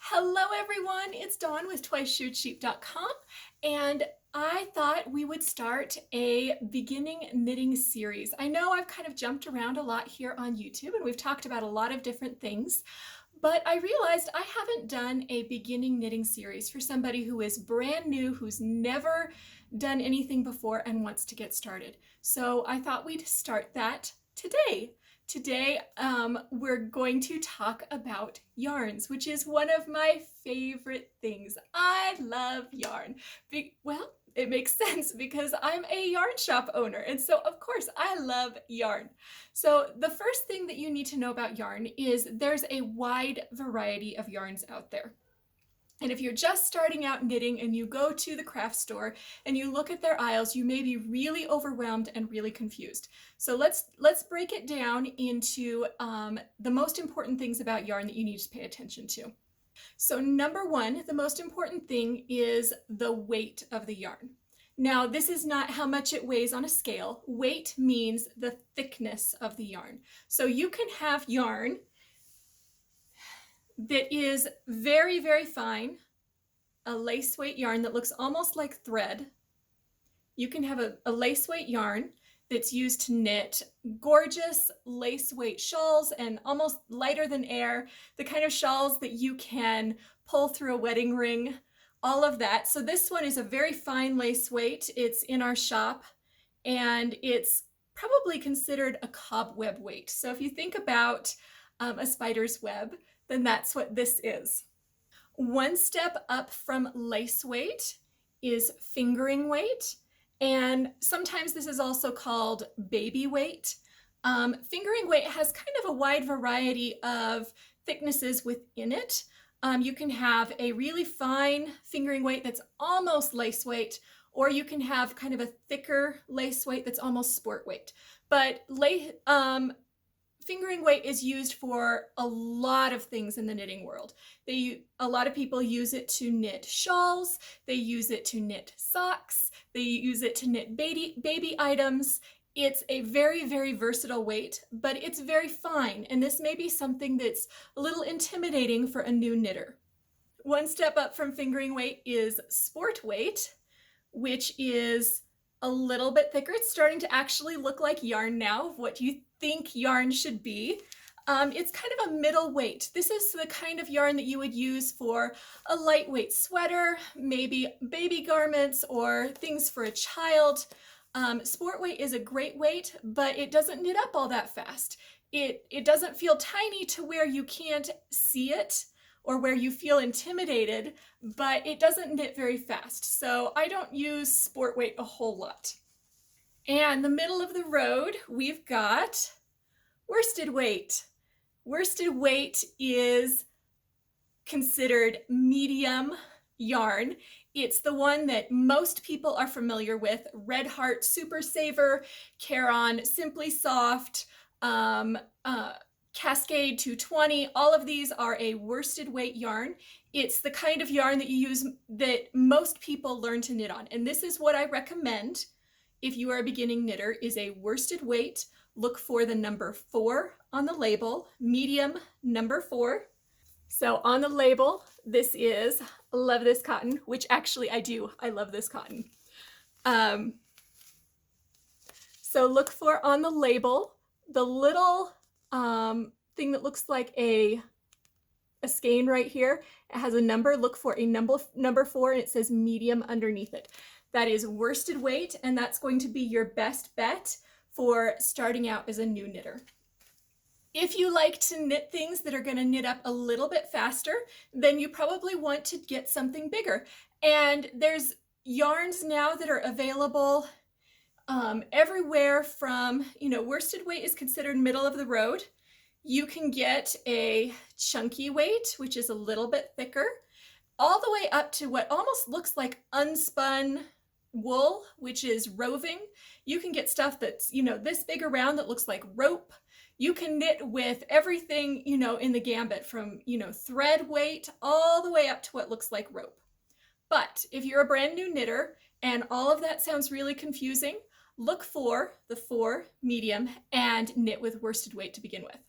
Hello everyone, it's Dawn with twiceshoedsheep.com, and I thought we would start a beginning knitting series. I know I've kind of jumped around a lot here on YouTube and we've talked about a lot of different things, but I realized I haven't done a beginning knitting series for somebody who is brand new, who's never done anything before and wants to get started. So I thought we'd start that today. Today, we're going to talk about yarns, which is one of my favorite things. I love yarn. Well, it makes sense because I'm a yarn shop owner, and so of course I love yarn. So the first thing that you need to know about yarn is there's a wide variety of yarns out there. And if you're just starting out knitting and you go to the craft store and you look at their aisles, you may be really overwhelmed and really confused. So let's break it down into the most important things about yarn that you need to pay attention to. So number one, the most important thing is the weight of the yarn. Now, this is not how much it weighs on a scale. Weight means the thickness of the yarn. So you can have yarn that is very, very fine, a lace weight yarn that looks almost like thread. You can have a lace weight yarn that's used to knit gorgeous lace weight shawls and almost lighter than air, the kind of shawls that you can pull through a wedding ring, all of that. So this one is a very fine lace weight. It's in our shop and it's probably considered a cobweb weight. So if you think about a spider's web, then that's what this is. One step up from lace weight is fingering weight, and sometimes this is also called baby weight. Fingering weight has kind of a wide variety of thicknesses within it. You can have a really fine fingering weight that's almost lace weight, or you can have kind of a thicker lace weight that's almost sport weight. But fingering weight is used for a lot of things in the knitting world. A lot of people use it to knit shawls, they use it to knit socks, they use it to knit baby items. It's a very, very versatile weight, but it's very fine, and this may be something that's a little intimidating for a new knitter. One step up from fingering weight is sport weight, which is a little bit thicker. It's starting to actually look like yarn now, what you think yarn should be. It's kind of a middle weight. This is the kind of yarn that you would use for a lightweight sweater, maybe baby garments or things for a child. Sport weight is a great weight, but it doesn't knit up all that fast. It doesn't feel tiny to where you can't see it or where you feel intimidated, but it doesn't knit very fast. So I don't use sport weight a whole lot. And the middle of the road, we've got worsted weight. Worsted weight is considered medium yarn. It's the one that most people are familiar with. Red Heart Super Saver, Caron Simply Soft, Cascade 220, all of these are a worsted weight yarn. It's the kind of yarn that you use, that most people learn to knit on. And this is what I recommend if you are a beginning knitter, is a worsted weight. Look for the number 4 on the label, medium number 4. So on the label, this is, love this cotton, which actually I do, I love this cotton. So look for on the label, the little thing that looks like a skein right here. It has a number. Look for a number 4, and it says medium underneath it. That is worsted weight, and that's going to be your best bet for starting out as a new knitter. If you like to knit things that are going to knit up a little bit faster, then you probably want to get something bigger. And there's yarns now that are available everywhere from, worsted weight is considered middle of the road. You can get a chunky weight, which is a little bit thicker, all the way up to what almost looks like unspun wool, which is roving. You can get stuff that's, this big around that looks like rope. You can knit with everything, in the gambit from, thread weight all the way up to what looks like rope. But if you're a brand new knitter and all of that sounds really confusing, look for the 4 medium and knit with worsted weight to begin with.